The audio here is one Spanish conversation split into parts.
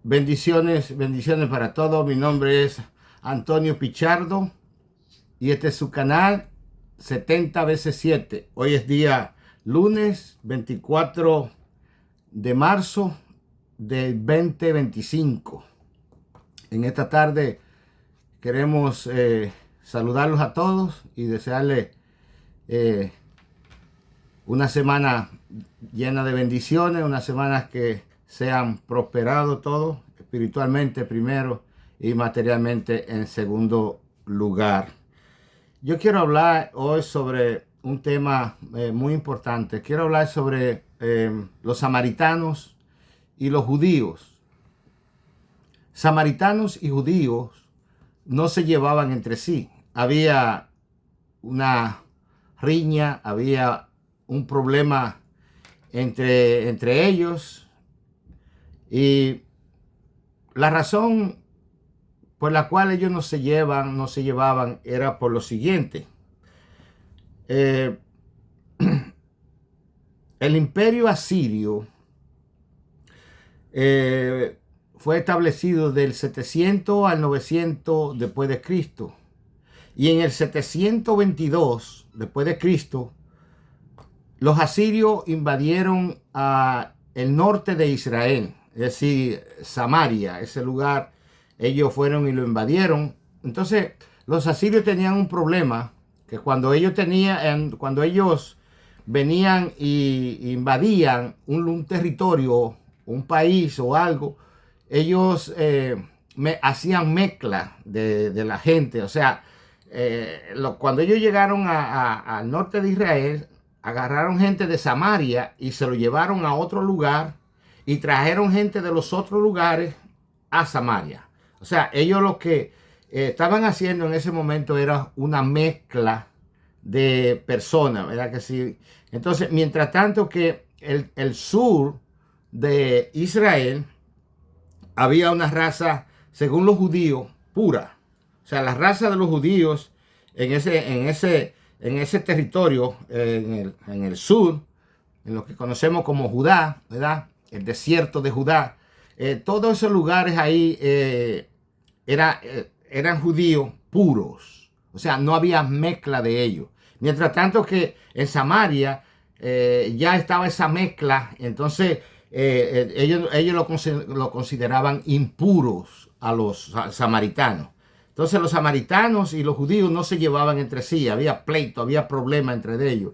Bendiciones, bendiciones para todos. Mi nombre es Antonio Pichardo y este es su canal 70 veces 7. Hoy es día lunes 24 de marzo del 2025. En esta tarde queremos saludarlos a todos y desearles una semana llena de bendiciones, unas semanas que sean prosperados todos, espiritualmente primero y materialmente en segundo lugar. Yo quiero hablar hoy sobre un tema muy importante. Quiero hablar sobre los samaritanos y los judíos. Samaritanos y judíos no se llevaban entre sí. Había una riña, había un problema entre ellos, y la razón por la cual ellos no se llevaban era por lo siguiente. El imperio asirio fue establecido del 700 al 900 después de Cristo, y en el 722 después de Cristo los asirios invadieron el norte de Israel, es decir, Samaria, ese lugar. Ellos fueron y lo invadieron. Entonces, los asirios tenían un problema, que cuando ellos venían y invadían un territorio, un país o algo, ellos hacían mezcla de la gente. O sea, cuando ellos llegaron al norte de Israel, agarraron gente de Samaria y se lo llevaron a otro lugar y trajeron gente de los otros lugares a Samaria. O sea, ellos lo que estaban haciendo en ese momento era una mezcla de personas, ¿verdad que sí? Entonces, mientras tanto que el sur de Israel había una raza, según los judíos, pura. O sea, la raza de los judíos en ese territorio, en el sur, en lo que conocemos como Judá, ¿verdad? El desierto de Judá. Todos esos lugares ahí eran judíos puros. O sea, no había mezcla de ellos. Mientras tanto que en Samaria ya estaba esa mezcla. Entonces ellos lo consideraban impuros a los samaritanos. Entonces los samaritanos y los judíos no se llevaban entre sí. Había pleito, había problema entre ellos.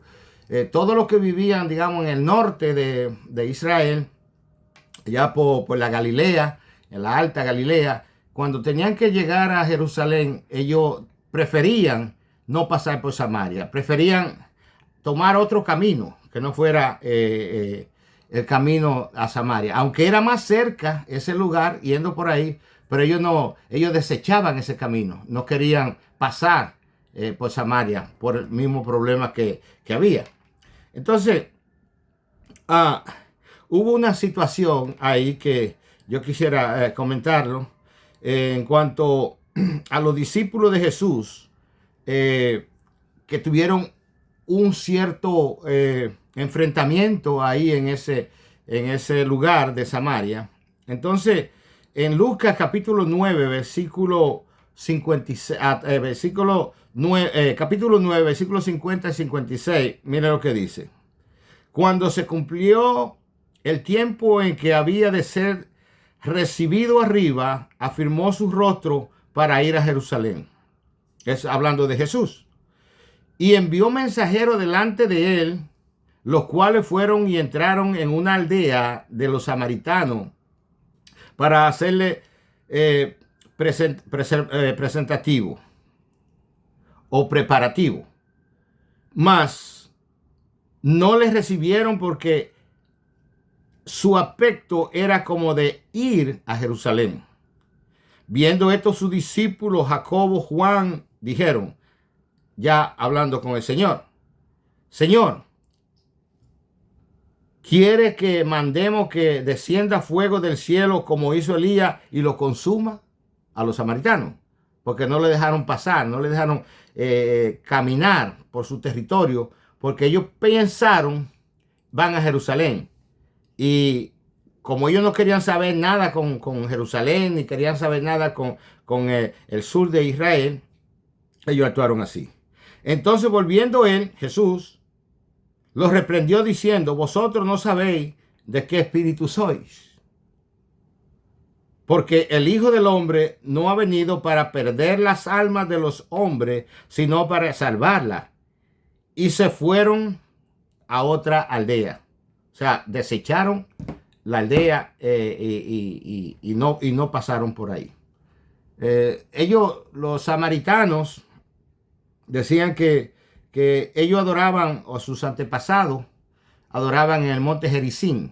Todos los que vivían, digamos, en el norte de Israel, ya por la Galilea, en la alta Galilea, cuando tenían que llegar a Jerusalén, ellos preferían no pasar por Samaria, preferían tomar otro camino que no fuera el camino a Samaria, aunque era más cerca ese lugar yendo por ahí, pero ellos desechaban ese camino, no querían pasar por Samaria por el mismo problema que había. Entonces, hubo una situación ahí que yo quisiera comentarlo en cuanto a los discípulos de Jesús que tuvieron un cierto enfrentamiento ahí en ese lugar de Samaria. Entonces, en Lucas capítulo 9, versículo 56, capítulo 9, versículos 50 y 56, mira lo que dice. Cuando se cumplió el tiempo en que había de ser recibido arriba, afirmó su rostro para ir a Jerusalén. Es hablando de Jesús. Y envió mensajeros delante de él, los cuales fueron y entraron en una aldea de los samaritanos para hacerle presentativo o preparativo. Mas no les recibieron porque su aspecto era como de ir a Jerusalén. Viendo esto, sus discípulos Jacobo, Juan, dijeron, ya hablando con el Señor, Señor, ¿quiere que mandemos que descienda fuego del cielo como hizo Elías y lo consuma? A los samaritanos, porque no le dejaron pasar, no le dejaron caminar por su territorio, porque ellos pensaron, van a Jerusalén y como ellos no querían saber nada con Jerusalén, ni querían saber nada con el sur de Israel, ellos actuaron así. Entonces, volviendo él, Jesús, los reprendió diciendo: vosotros no sabéis de qué espíritu sois, porque el Hijo del Hombre no ha venido para perder las almas de los hombres, sino para salvarlas. Y se fueron a otra aldea. O sea, desecharon la aldea y no pasaron por ahí. Ellos, los samaritanos, decían que ellos adoraban, o sus antepasados adoraban en el monte Gerizim.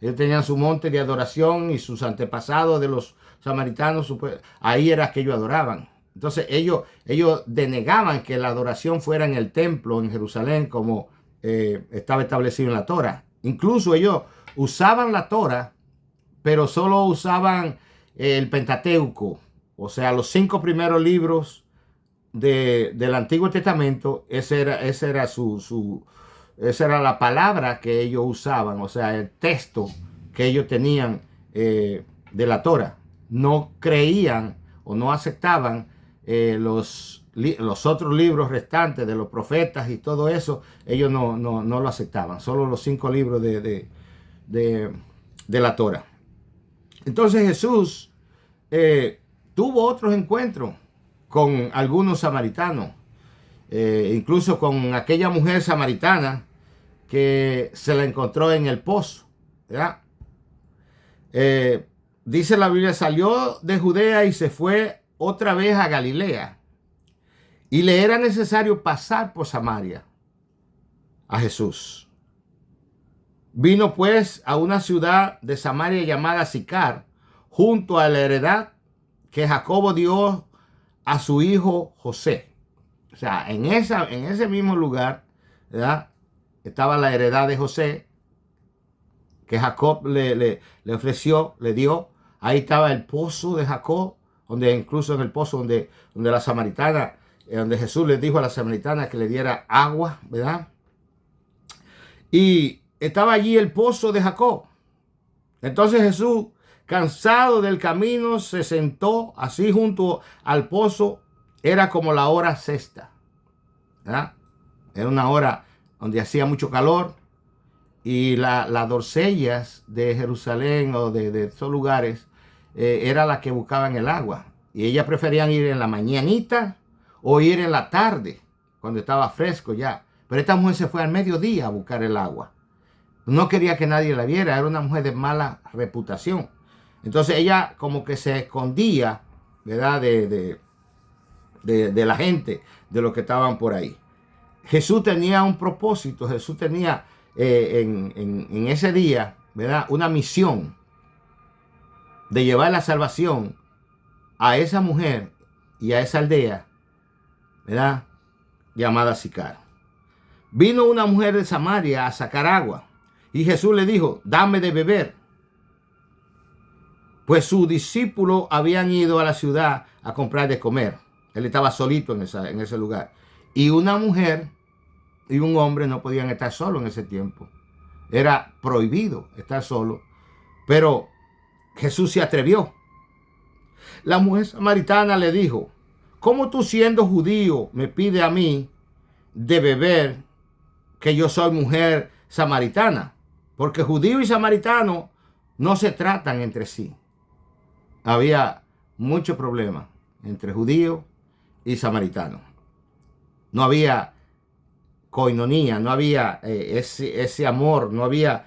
Ellos tenían su monte de adoración y sus antepasados de los samaritanos, ahí era que ellos adoraban. Entonces ellos denegaban que la adoración fuera en el templo en Jerusalén como estaba establecido en la Torah. Incluso ellos usaban la Torah, pero solo usaban el Pentateuco, o sea, los 5 primeros libros del Antiguo Testamento. Esa era la palabra que ellos usaban, o sea, el texto que ellos tenían de la Torah. No creían o no aceptaban los otros libros restantes de los profetas y todo eso. Ellos no lo aceptaban, solo los 5 libros de la Torah. Entonces Jesús tuvo otros encuentros con algunos samaritanos, incluso con aquella mujer samaritana que se la encontró en el pozo, ¿verdad? Dice la Biblia: salió de Judea y se fue otra vez a Galilea, y le era necesario pasar por Samaria a Jesús. Vino pues a una ciudad de Samaria llamada Sicar, junto a la heredad que Jacobo dio a su hijo José. O sea, en ese mismo lugar, ¿verdad?, estaba la heredad de José, que Jacob le ofreció, le dio. Ahí estaba el pozo de Jacob, donde incluso en el pozo donde la samaritana, donde Jesús le dijo a la samaritana que le diera agua, ¿verdad? Y estaba allí el pozo de Jacob. Entonces Jesús, cansado del camino, se sentó así junto al pozo. Era como la hora sexta, ¿verdad? Era una hora donde hacía mucho calor, y las doncellas de Jerusalén o de esos lugares eran las que buscaban el agua, y ellas preferían ir en la mañanita o ir en la tarde cuando estaba fresco ya. Pero esta mujer se fue al mediodía a buscar el agua. No quería que nadie la viera, era una mujer de mala reputación. Entonces ella como que se escondía, ¿verdad?, de la gente, de los que estaban por ahí. Jesús tenía un propósito. Jesús tenía en ese día, ¿verdad?, una misión de llevar la salvación a esa mujer y a esa aldea, ¿verdad?, llamada Sicar. Vino una mujer de Samaria a sacar agua, y Jesús le dijo: dame de beber. Pues sus discípulos habían ido a la ciudad a comprar de comer. Él estaba solito en ese lugar. Y una mujer y un hombre no podían estar solos en ese tiempo. Era prohibido estar solo. Pero Jesús se atrevió. La mujer samaritana le dijo: ¿cómo tú, siendo judío, me pides a mí de beber, que yo soy mujer samaritana? Porque judío y samaritano no se tratan entre sí. Había mucho problema entre judío y samaritano. No había coinonía, no había ese amor, no había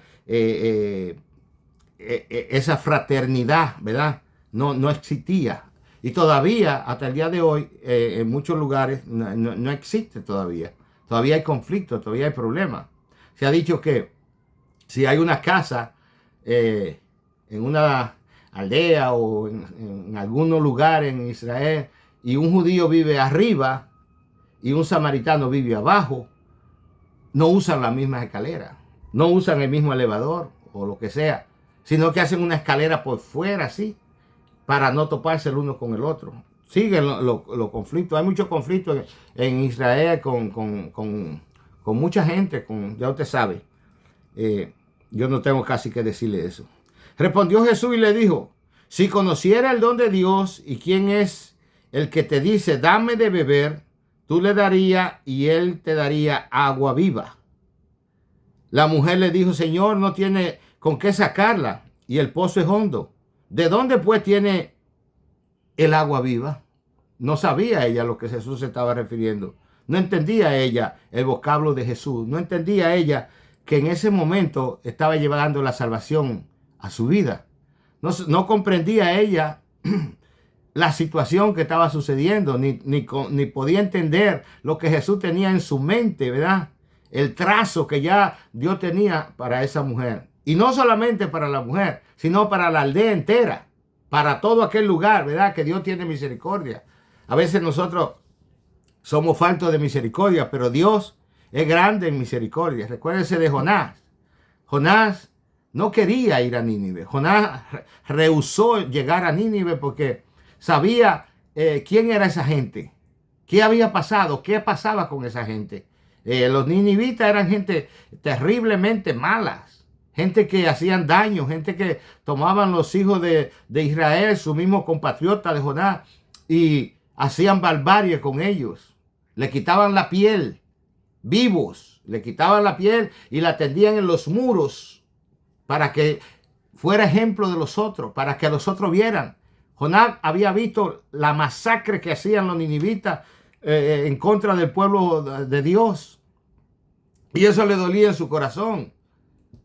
esa fraternidad, ¿verdad? No existía. Y todavía, hasta el día de hoy, en muchos lugares no existe todavía. Todavía hay conflicto, todavía hay problemas. Se ha dicho que si hay una casa en una aldea o en algún lugar en Israel, y un judío vive arriba y un samaritano vive abajo, no usan la misma escalera, no usan el mismo elevador o lo que sea, sino que hacen una escalera por fuera así, para no toparse el uno con el otro. Siguen los conflictos. Hay muchos conflictos en Israel con mucha gente, ya usted sabe. Yo no tengo casi que decirle eso. Respondió Jesús y le dijo, si conociera el don de Dios y quién es el que te dice, dame de beber, tú le darías y él te daría agua viva. La mujer le dijo, Señor, no tiene con qué sacarla y el pozo es hondo. ¿De dónde pues tiene el agua viva? No sabía ella a lo que Jesús se estaba refiriendo. No entendía ella el vocablo de Jesús. No entendía ella que en ese momento estaba llevando la salvación a su vida. No comprendía ella la situación que estaba sucediendo, ni podía entender lo que Jesús tenía en su mente, ¿verdad? El trazo que ya Dios tenía para esa mujer. Y no solamente para la mujer, sino para la aldea entera, para todo aquel lugar, ¿verdad? Que Dios tiene misericordia. A veces nosotros somos faltos de misericordia, pero Dios es grande en misericordia. Recuérdense de Jonás. Jonás no quería ir a Nínive. Jonás rehusó llegar a Nínive porque sabía quién era esa gente, qué había pasado, qué pasaba con esa gente. Los ninivitas eran gente terriblemente malas, gente que hacían daño, gente que tomaban los hijos de Israel, su mismo compatriota de Jonás, y hacían barbarie con ellos. Le quitaban la piel, vivos, le quitaban la piel y la tendían en los muros para que fuera ejemplo de los otros, para que los otros vieran. Jonás había visto la masacre que hacían los ninivitas en contra del pueblo de Dios. Y eso le dolía en su corazón.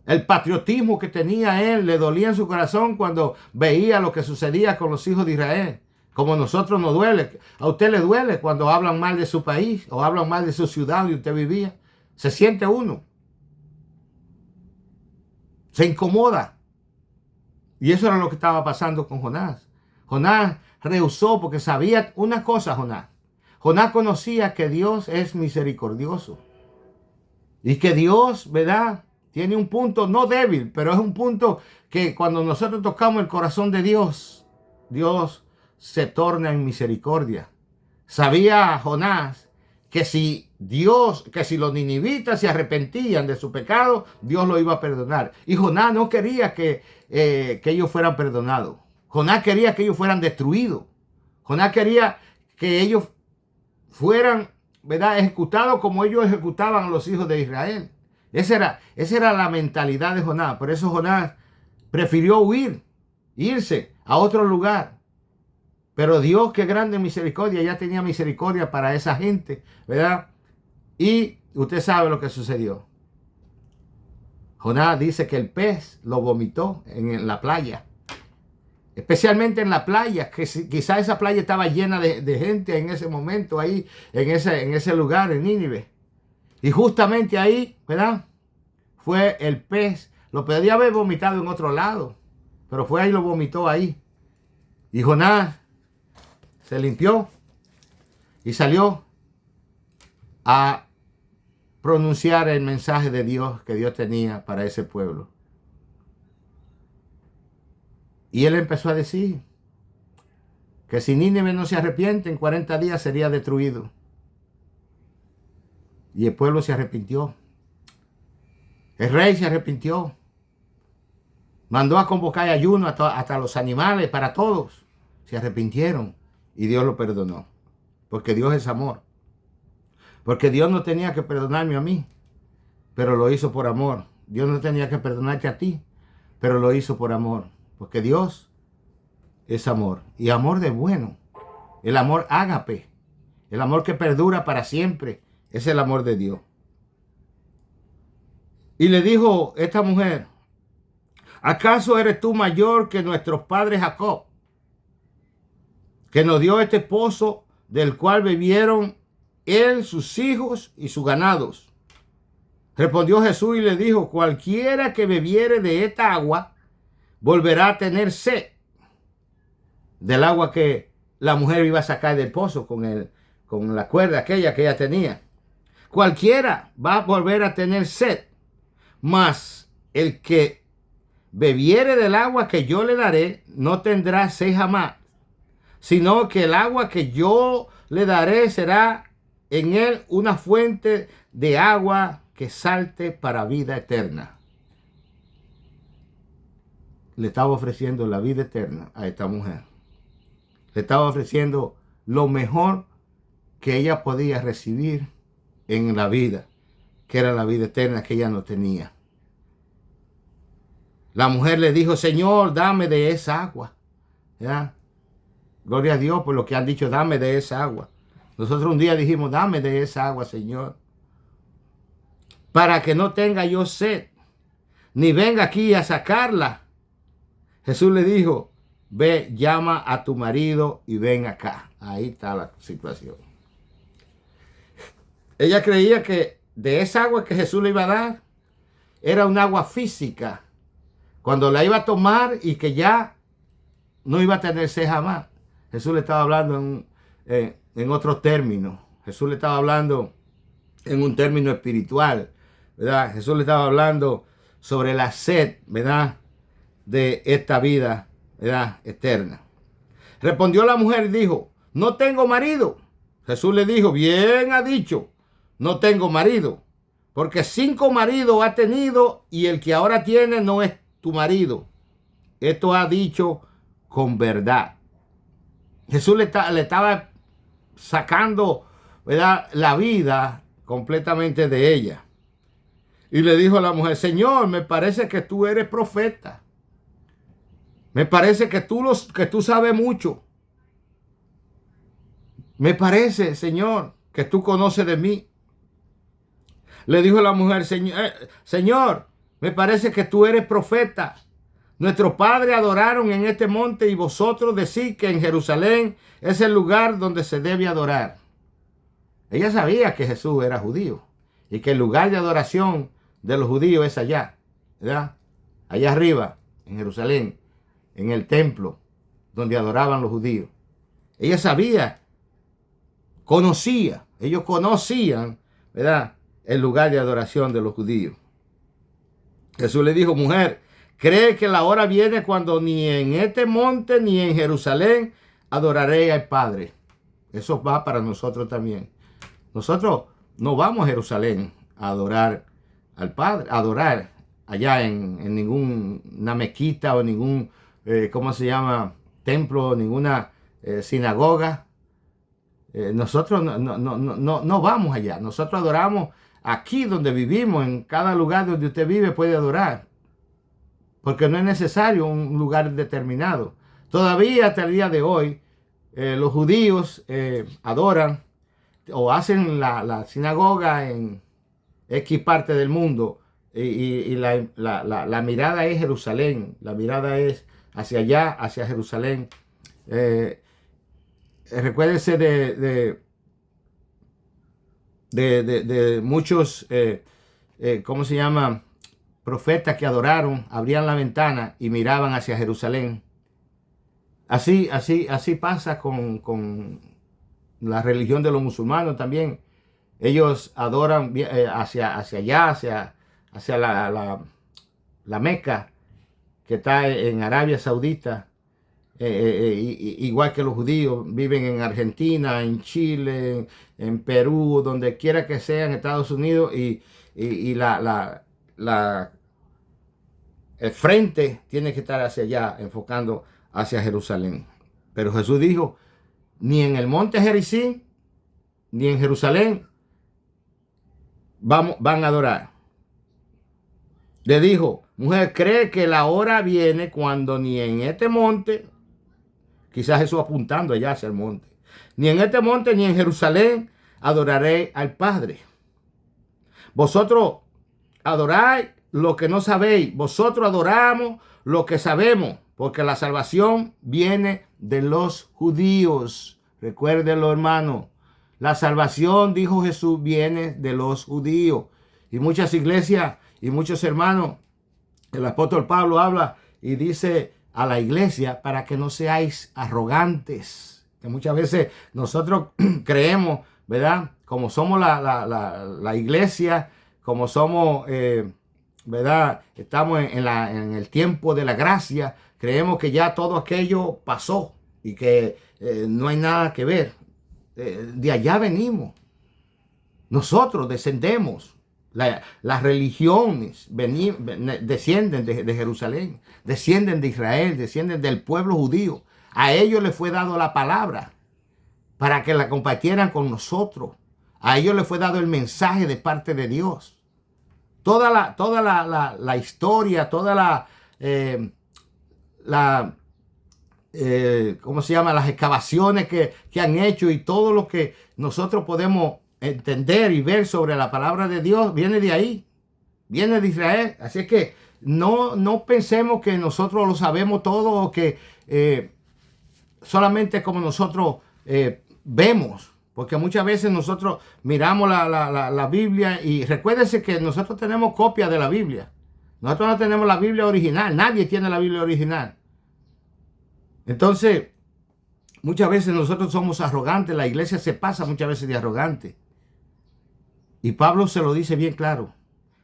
El patriotismo que tenía él le dolía en su corazón cuando veía lo que sucedía con los hijos de Israel. Como a nosotros nos duele. A usted le duele cuando hablan mal de su país o hablan mal de su ciudad donde usted vivía. Se siente uno. Se incomoda. Y eso era lo que estaba pasando con Jonás. Jonás rehusó porque sabía una cosa, Jonás. Jonás conocía que Dios es misericordioso. Y que Dios, ¿verdad? Tiene un punto no débil, pero es un punto que cuando nosotros tocamos el corazón de Dios, Dios se torna en misericordia. Sabía Jonás que si los ninivitas se arrepentían de su pecado, Dios lo iba a perdonar. Y Jonás no quería que ellos fueran perdonados. Jonás quería que ellos fueran destruidos. Jonás quería que ellos fueran, ¿verdad?, ejecutados como ellos ejecutaban a los hijos de Israel. Esa era la mentalidad de Jonás. Por eso Jonás prefirió huir, irse a otro lugar. Pero Dios, que grande misericordia, ya tenía misericordia para esa gente, ¿verdad? Y usted sabe lo que sucedió. Jonás dice que el pez lo vomitó en la playa. Especialmente en la playa, que quizá esa playa estaba llena de gente en ese momento, ahí, en ese lugar, en Nínive. Y justamente ahí, ¿verdad?, fue el pez. Lo podía haber vomitado en otro lado, pero fue ahí, lo vomitó ahí. Y Jonás se limpió y salió a pronunciar el mensaje de Dios que Dios tenía para ese pueblo. Y él empezó a decir que si Nínive no se arrepiente, en 40 días sería destruido. Y el pueblo se arrepintió. El rey se arrepintió. Mandó a convocar ayuno hasta los animales, para todos. Se arrepintieron y Dios lo perdonó. Porque Dios es amor. Porque Dios no tenía que perdonarme a mí, pero lo hizo por amor. Dios no tenía que perdonarte a ti, pero lo hizo por amor. Porque Dios es amor. Y amor de bueno. El amor ágape. El amor que perdura para siempre. Es el amor de Dios. Y le dijo esta mujer: ¿acaso eres tú mayor que nuestros padres Jacob, que nos dio este pozo del cual bebieron él, sus hijos y sus ganados? Respondió Jesús y le dijo: cualquiera que bebiere de esta agua volverá a tener sed. Del agua que la mujer iba a sacar del pozo con la cuerda aquella que ella tenía. Cualquiera va a volver a tener sed. Mas el que bebiere del agua que yo le daré no tendrá sed jamás, sino que el agua que yo le daré será en él una fuente de agua que salte para vida eterna. le estaba ofreciendo la vida eterna a esta mujer. Le estaba ofreciendo lo mejor que ella podía recibir en la vida, que era la vida eterna que ella no tenía. La mujer le dijo, Señor, dame de esa agua. ¿Ya? Gloria a Dios por lo que han dicho, dame de esa agua. Nosotros un día dijimos, dame de esa agua, Señor, para que no tenga yo sed, ni venga aquí a sacarla. Jesús le dijo, ve, llama a tu marido y ven acá. Ahí está la situación. Ella creía que de esa agua que Jesús le iba a dar, era un agua física, cuando la iba a tomar y que ya no iba a tener sed jamás. Jesús le estaba hablando en otro término. Jesús le estaba hablando en un término espiritual, ¿verdad? Jesús le estaba hablando sobre la sed, ¿verdad?, de esta vida, ¿verdad?, eterna. Respondió la mujer y dijo, no tengo marido. Jesús le dijo, bien ha dicho, no tengo marido, porque 5 maridos ha tenido y el que ahora tiene no es tu marido. Esto ha dicho con verdad. Jesús le estaba sacando, ¿verdad?, la vida completamente de ella. Y le dijo a la mujer, Señor, me parece que tú eres profeta. Me parece que tú sabes mucho. Me parece, Señor, que tú conoces de mí. Le dijo la mujer, Señor, me parece que tú eres profeta. Nuestros padres adoraron en este monte y vosotros decís que en Jerusalén es el lugar donde se debe adorar. Ella sabía que Jesús era judío y que el lugar de adoración de los judíos es allá, ¿verdad? Allá arriba, en Jerusalén, en el templo donde adoraban los judíos. Ella sabía, ellos conocían, ¿verdad?, el lugar de adoración de los judíos. Jesús le dijo, mujer, ¿cree que la hora viene cuando ni en este monte ni en Jerusalén adoraré al Padre? Eso va para nosotros también. Nosotros no vamos a Jerusalén a adorar al Padre, a adorar allá en ninguna mezquita o ningún, ¿cómo se llama?, templo, ninguna sinagoga. Nosotros no vamos allá. Nosotros adoramos aquí donde vivimos. En cada lugar donde usted vive puede adorar, porque no es necesario un lugar determinado. Todavía hasta el día de hoy los judíos adoran o hacen la sinagoga en X parte del mundo y la mirada es Jerusalén, la mirada es hacia allá, hacia Jerusalén. Recuérdese de muchos, ¿cómo se llama?, profetas que adoraron, abrían la ventana y miraban hacia Jerusalén. Así pasa con la religión de los musulmanes también. Ellos adoran hacia allá, hacia la Meca, que está en Arabia Saudita. Igual que los judíos viven en Argentina, en Chile, en Perú, donde quiera que sea, en Estados Unidos, y el frente tiene que estar hacia allá, enfocando hacia Jerusalén. Pero Jesús dijo, ni en el monte Gerizim, ni en Jerusalén van a adorar. Le dijo, mujer, ¿cree que la hora viene cuando ni en este monte, quizás Jesús apuntando allá hacia el monte, ni en este monte ni en Jerusalén adoraré al Padre? Vosotros adoráis lo que no sabéis, vosotros adoramos lo que sabemos, porque la salvación viene de los judíos. Recuérdenlo, hermano. La salvación, dijo Jesús, viene de los judíos. Y muchas iglesias y muchos hermanos, el apóstol Pablo habla y dice a la iglesia para que no seáis arrogantes. Que muchas veces nosotros creemos, ¿verdad?, como somos la iglesia, como somos, ¿verdad?, estamos en el tiempo de la gracia, creemos que ya todo aquello pasó y que no hay nada que ver. De allá venimos. Nosotros descendemos Las religiones descienden de Jerusalén, descienden de Israel, descienden del pueblo judío. A ellos les fue dado la palabra para que la compartieran con nosotros. A ellos les fue dado el mensaje de parte de Dios. Toda la historia, toda ¿cómo se llama? Las excavaciones que han hecho y todo lo que nosotros podemos entender y ver sobre la palabra de Dios viene de ahí, viene de Israel. Así es que no pensemos que nosotros lo sabemos todo o que solamente como nosotros vemos, porque muchas veces nosotros miramos la Biblia y recuérdense que nosotros tenemos copia de la Biblia. Nosotros no tenemos la Biblia original, nadie tiene la Biblia original. Entonces, muchas veces nosotros somos arrogantes, la iglesia se pasa muchas veces de arrogante. Y Pablo se lo dice bien claro,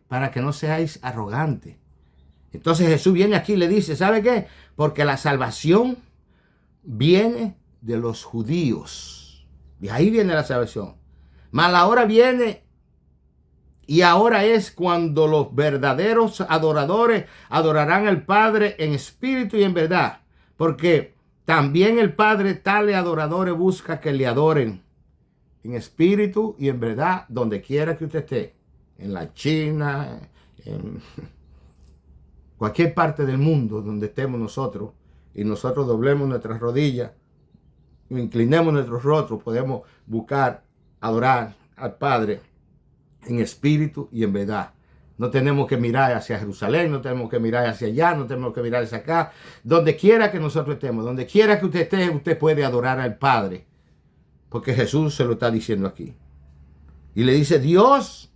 para que no seáis arrogantes. Entonces Jesús viene aquí y le dice, ¿sabe qué? Porque la salvación viene de los judíos. De ahí viene la salvación. Mas la hora viene y ahora es cuando los verdaderos adoradores adorarán al Padre en espíritu y en verdad. Porque también el Padre tales adoradores busca que le adoren en espíritu y en verdad donde quiera que usted esté. En la China, en cualquier parte del mundo donde estemos nosotros y nosotros doblemos nuestras rodillas, inclinemos nuestros rostros, podemos buscar, adorar al Padre en espíritu y en verdad. No tenemos que mirar hacia Jerusalén, no tenemos que mirar hacia allá, no tenemos que mirar hacia acá. Donde quiera que nosotros estemos, donde quiera que usted esté, usted puede adorar al Padre. Porque Jesús se lo está diciendo aquí. Y le dice, Dios,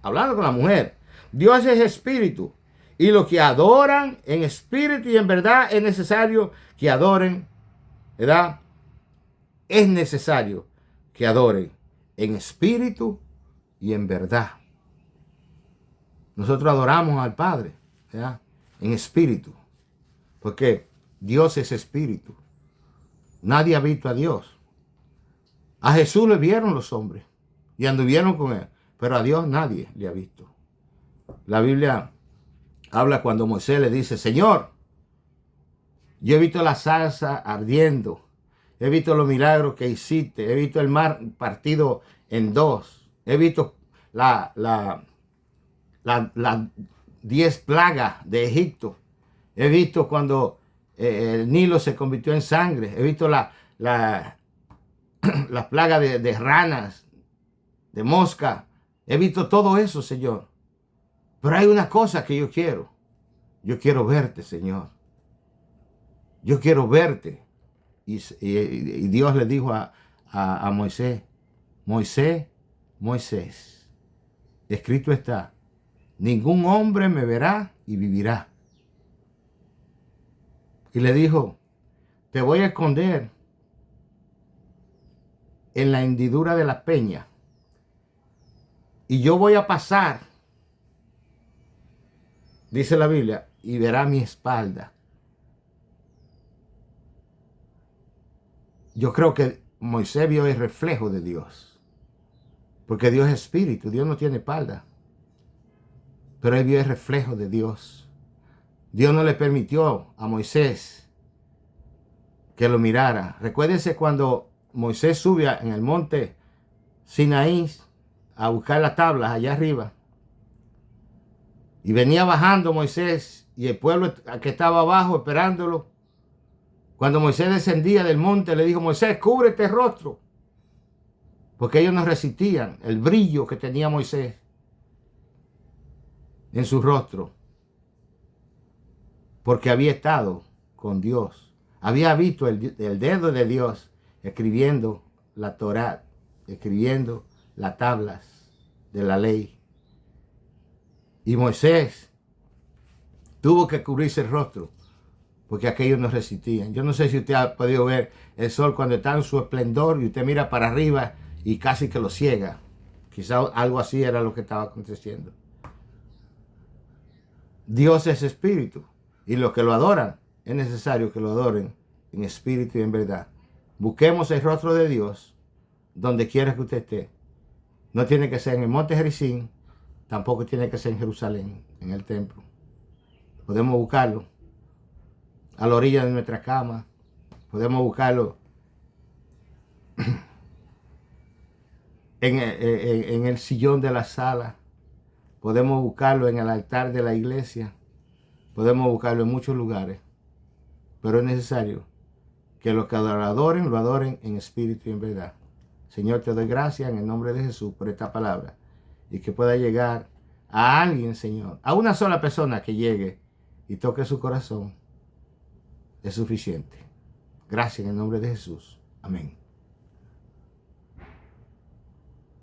hablando con la mujer, Dios es espíritu. Y los que adoran en espíritu y en verdad es necesario que adoren, ¿verdad? Es necesario que adoren en espíritu y en verdad. Nosotros adoramos al Padre, ¿verdad? En espíritu. Porque Dios es espíritu. Nadie ha visto a Dios. A Jesús le vieron los hombres y anduvieron con él. Pero a Dios nadie le ha visto. La Biblia habla cuando Moisés le dice, Señor, yo he visto la zarza ardiendo. He visto los milagros que hiciste. He visto el mar partido en dos. He visto las 10 plagas de Egipto. He visto cuando el Nilo se convirtió en sangre. He visto las plagas de ranas, de mosca. He visto todo eso, Señor. Pero hay una cosa que yo quiero. Yo quiero verte, Señor. Yo quiero verte. Y Dios le dijo a Moisés, Moisés, escrito está, ningún hombre me verá y vivirá. Y le dijo, te voy a esconder en la hendidura de la peña. Y yo voy a pasar, dice la Biblia, y verá mi espalda. Yo creo que Moisés vio el reflejo de Dios. Porque Dios es espíritu, Dios no tiene espalda. Pero él vio el reflejo de Dios. Dios no le permitió a Moisés que lo mirara. Recuérdense cuando Moisés subía en el monte Sinaí a buscar las tablas allá arriba. Y venía bajando Moisés y el pueblo que estaba abajo esperándolo. Cuando Moisés descendía del monte, le dijo, Moisés, cúbrete el rostro. Porque ellos no resistían el brillo que tenía Moisés en su rostro. Porque había estado con Dios. Había visto el dedo de Dios escribiendo la Torá, escribiendo las tablas de la ley. Y Moisés tuvo que cubrirse el rostro porque aquellos no resistían. Yo no sé si usted ha podido ver el sol cuando está en su esplendor y usted mira para arriba y casi que lo ciega. Quizá algo así era lo que estaba aconteciendo. Dios es espíritu y los que lo adoran es necesario que lo adoren en espíritu y en verdad. Busquemos el rostro de Dios donde quiera que usted esté. No tiene que ser en el monte Gerizim, Tampoco tiene que ser en Jerusalén, en el templo. Podemos buscarlo a la orilla de nuestra cama. Podemos buscarlo en el sillón de la sala. Podemos buscarlo en el altar de la iglesia. Podemos buscarlo en muchos lugares. Pero es necesario que los que lo adoren en espíritu y en verdad. Señor, te doy gracias en el nombre de Jesús por esta palabra. Y que pueda llegar a alguien, Señor. A una sola persona que llegue y toque su corazón. Es suficiente. Gracias en el nombre de Jesús. Amén.